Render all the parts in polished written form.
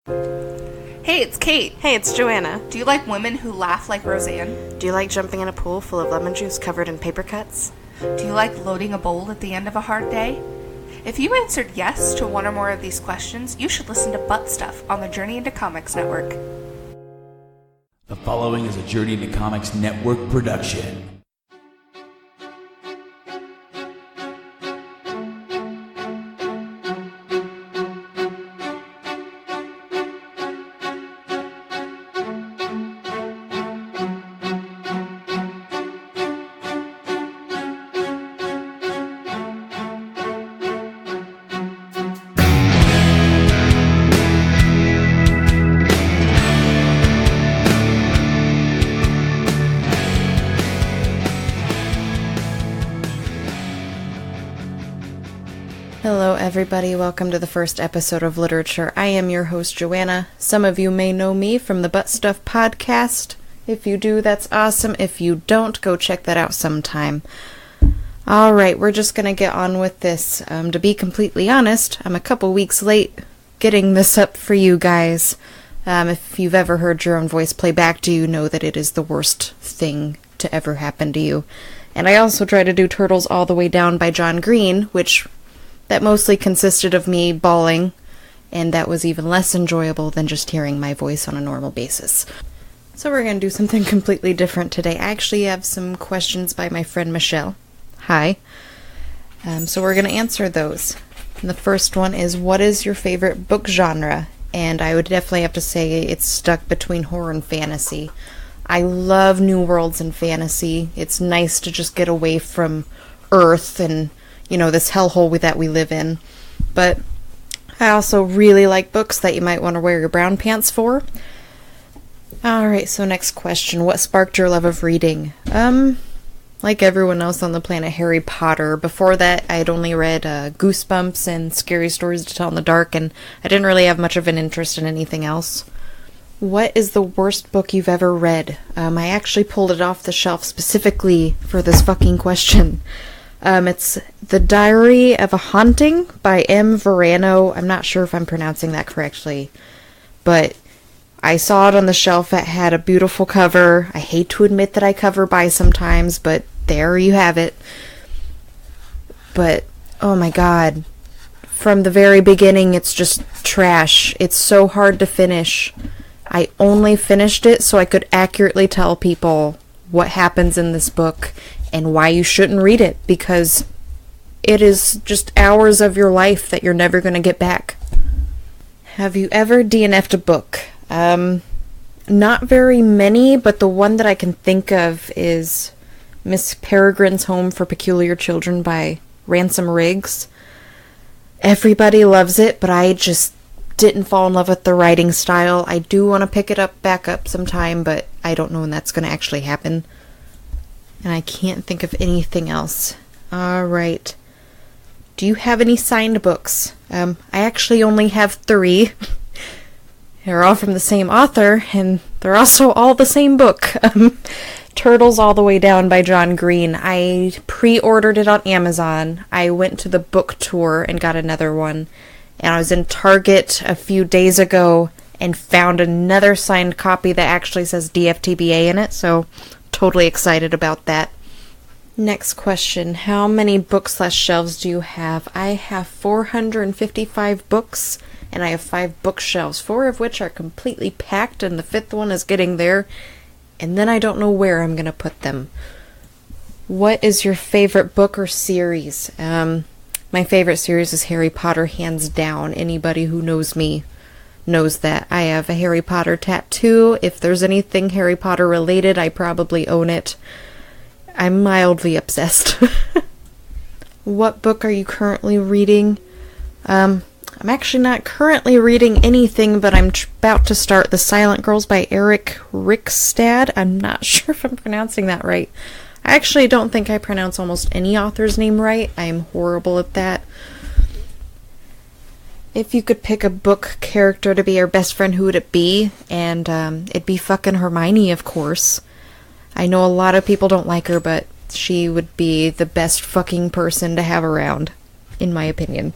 Hey, it's Kate. Hey, it's Joanna. Do you like women who laugh like Roseanne? Do you like jumping in a pool full of lemon juice covered in paper cuts? Do you like loading a bowl at the end of a hard day? If you answered yes to one or more of these questions, you should listen to Butt Stuff on the Journey into Comics Network. The following is a Journey into Comics Network production. Hello everybody, welcome to the first episode of Literature. I am your host Joanna. Some of you may know me from the Butt Stuff podcast. If you do, that's awesome. If you don't, go check that out sometime. Alright, we're just gonna get on with this. To be completely honest, I'm a couple weeks late getting this up for you guys. If you've ever heard your own voice play back to you, know that it is the worst thing to ever happen to you. And I also try to do Turtles All the Way Down by John Green, which that mostly consisted of me bawling, and that was even less enjoyable than just hearing my voice on a normal basis. So we're going to do something completely different today. I actually have some questions by my friend Michelle. Hi. So we're going to answer those. And the first one is, what is your favorite book genre? And I would definitely have to say it's stuck between horror and fantasy. I love new worlds and fantasy. It's nice to just get away from Earth and this hellhole that we live in. But I also really like books that you might want to wear your brown pants for. Alright, so next question. What sparked your love of reading? Like everyone else on the planet, Harry Potter. Before that, I had only read Goosebumps and Scary Stories to Tell in the Dark, and I didn't really have much of an interest in anything else. What is the worst book you've ever read? I actually pulled it off the shelf specifically for this fucking question. It's The Diary of a Haunting by M. Verano. I'm not sure if I'm pronouncing that correctly, but I saw it on the shelf. It had a beautiful cover. I hate to admit that I cover buy sometimes, but there you have it. But, oh my god. From the very beginning, it's just trash. It's so hard to finish. I only finished it so I could accurately tell people what happens in this book and why you shouldn't read it, because it is just hours of your life that you're never going to get back. Have you ever DNF'd a book? Not very many, but the one that I can think of is Miss Peregrine's Home for Peculiar Children by Ransom Riggs. Everybody loves it, but I just didn't fall in love with the writing style. I do want to pick it back up sometime, but I don't know when that's going to actually happen. And I can't think of anything else. Alright. Do you have any signed books? I actually only have 3. They're all from the same author, and they're also all the same book. Turtles All the Way Down by John Green. I pre-ordered it on Amazon. I went to the book tour and got another one. And I was in Target a few days ago and found another signed copy that actually says DFTBA in it, so totally excited about that. Next question. How many books/shelves do you have? I have 455 books, and I have 5 bookshelves, 4 of which are completely packed, and the 5th one is getting there, and then I don't know where I'm going to put them. What is your favorite book or series? My favorite series is Harry Potter, hands down. Anybody who knows me knows that. I have a Harry Potter tattoo. If there's anything Harry Potter related, I probably own it. I'm mildly obsessed. What book are you currently reading? I'm actually not currently reading anything, but I'm about to start The Silent Girls by Eric Rickstad. I'm not sure if I'm pronouncing that right. I actually don't think I pronounce almost any author's name right. I'm horrible at that. If you could pick a book character to be your best friend, who would it be? And it'd be fucking Hermione, of course. I know a lot of people don't like her, but she would be the best fucking person to have around, in my opinion.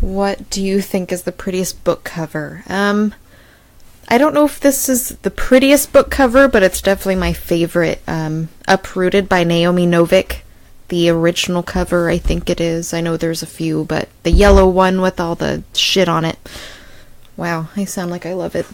What do you think is the prettiest book cover? I don't know if this is the prettiest book cover, but it's definitely my favorite. Uprooted by Naomi Novik. The original cover, I think it is. I know there's a few, but the yellow one with all the shit on it. Wow, I sound like I love it.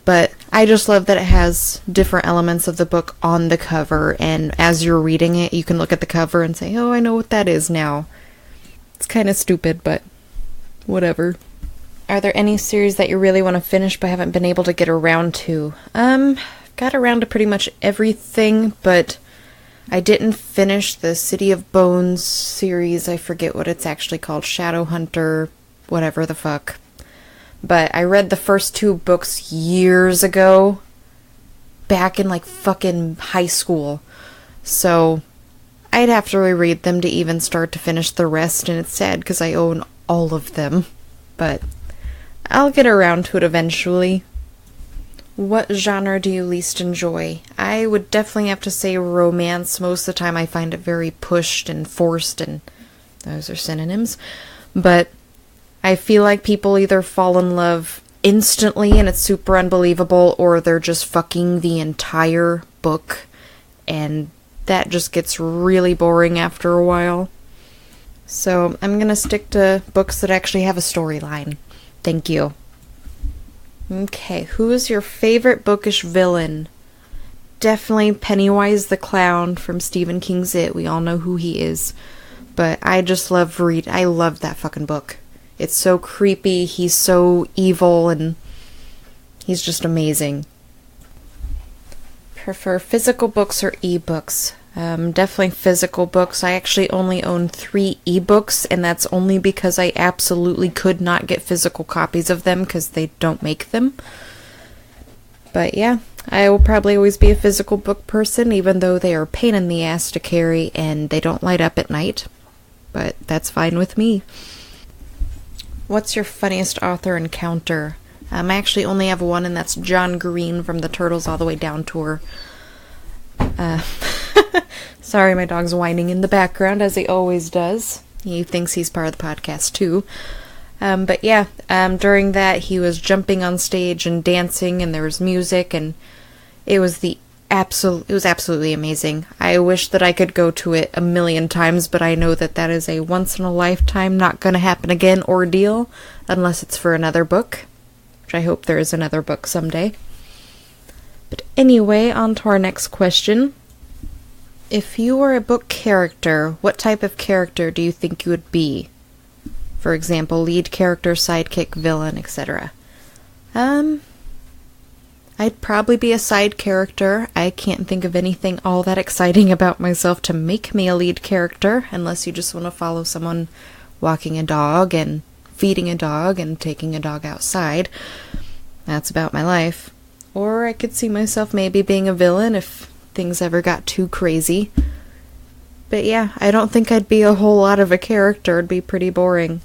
But I just love that it has different elements of the book on the cover, and as you're reading it, you can look at the cover and say, oh, I know what that is now. It's kind of stupid, but whatever. Are there any series that you really want to finish but haven't been able to get around to? Got around to pretty much everything, but I didn't finish the City of Bones series. I forget what it's actually called. Shadowhunter, whatever the fuck. But I read the first 2 books years ago, back in like fucking high school. So I'd have to reread them to even start to finish the rest, and it's sad because I own all of them. But I'll get around to it eventually. What genre do you least enjoy? I would definitely have to say romance. Most of the time I find it very pushed and forced, and those are synonyms. But I feel like people either fall in love instantly and it's super unbelievable, or they're just fucking the entire book, and that just gets really boring after a while. So I'm gonna stick to books that actually have a storyline. Thank you. Okay, who is your favorite bookish villain? Definitely Pennywise the Clown from Stephen King's It. We all know who he is. But I just love I love that fucking book. It's so creepy, he's so evil, and he's just amazing. Prefer physical books or ebooks? Definitely physical books. I actually only own 3 ebooks, and that's only because I absolutely could not get physical copies of them because they don't make them. But yeah, I will probably always be a physical book person, even though they are a pain in the ass to carry and they don't light up at night. But that's fine with me. What's your funniest author encounter? I actually only have one, and that's John Green from the Turtles All the Way Down tour. Sorry, my dog's whining in the background, as he always does. He thinks he's part of the podcast, too. But yeah, during that, he was jumping on stage and dancing, and there was music, and it was absolutely amazing. I wish that I could go to it a million times, but I know that that is a once-in-a-lifetime, not gonna happen again ordeal, unless it's for another book, which I hope there is another book someday. But anyway, on to our next question. If you were a book character, what type of character do you think you would be? For example, lead character, sidekick, villain, etc. I'd probably be a side character. I can't think of anything all that exciting about myself to make me a lead character, unless you just want to follow someone walking a dog and feeding a dog and taking a dog outside. That's about my life. Or I could see myself maybe being a villain if things ever got too crazy. But yeah, I don't think I'd be a whole lot of a character. It'd be pretty boring.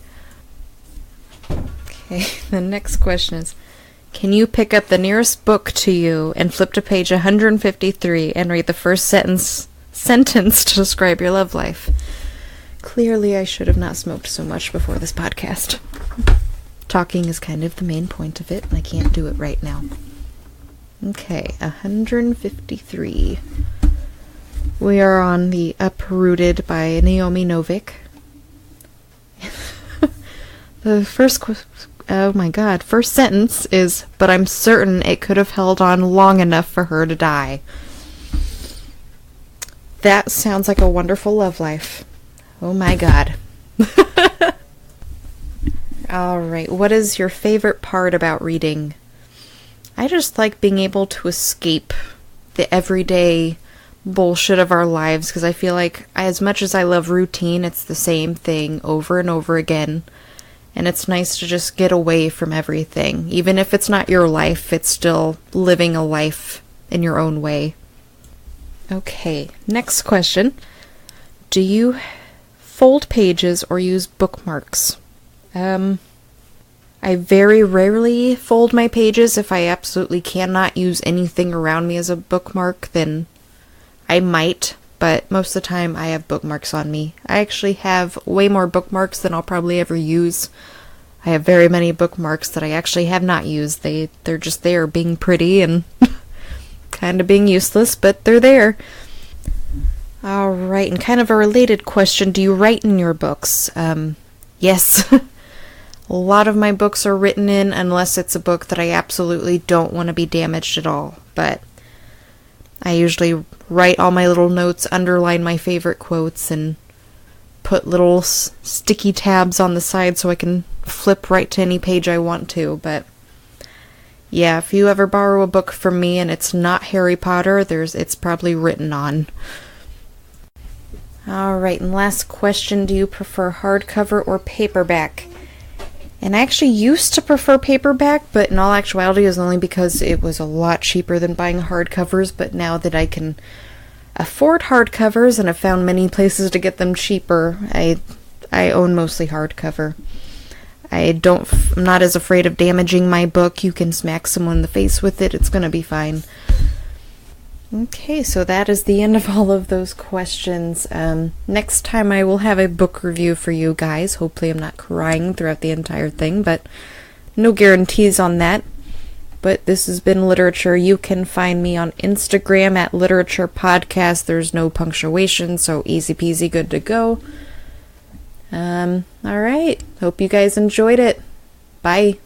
Okay, the next question is, can you pick up the nearest book to you and flip to page 153 and read the first sentence to describe your love life? Clearly, I should have not smoked so much before this podcast. Talking is kind of the main point of it, and I can't do it right now. Okay, 153. We are on the Uprooted by Naomi Novik. The first sentence is, but I'm certain it could have held on long enough for her to die. That sounds like a wonderful love life. Oh my god. Alright, what is your favorite part about reading? I just like being able to escape the everyday bullshit of our lives, because I feel like as much as I love routine, it's the same thing over and over again. And it's nice to just get away from everything. Even if it's not your life, it's still living a life in your own way. Okay, next question. Do you fold pages or use bookmarks? I very rarely fold my pages. If I absolutely cannot use anything around me as a bookmark, then I might, but most of the time I have bookmarks on me. I actually have way more bookmarks than I'll probably ever use, I have very many bookmarks that I actually have not used. They're just there being pretty and kind of being useless, but they're there. Alright, and kind of a related question, do you write in your books? Yes. A lot of my books are written in unless it's a book that I absolutely don't want to be damaged at all. But I usually write all my little notes, underline my favorite quotes, and put little sticky tabs on the side so I can flip right to any page I want to. But yeah, if you ever borrow a book from me and it's not Harry Potter, it's probably written on. Alright, and last question, do you prefer hardcover or paperback? And I actually used to prefer paperback, but in all actuality it was only because it was a lot cheaper than buying hardcovers, but now that I can afford hardcovers and have found many places to get them cheaper, I own mostly hardcover. I'm not as afraid of damaging my book. You can smack someone in the face with it, it's gonna be fine. Okay, so that is the end of all of those questions. Next time I will have a book review for you guys. Hopefully I'm not crying throughout the entire thing, but no guarantees on that. But this has been Literature. You can find me on Instagram at Literature Podcast. There's no punctuation, so easy peasy, good to go. Alright, hope you guys enjoyed it. Bye.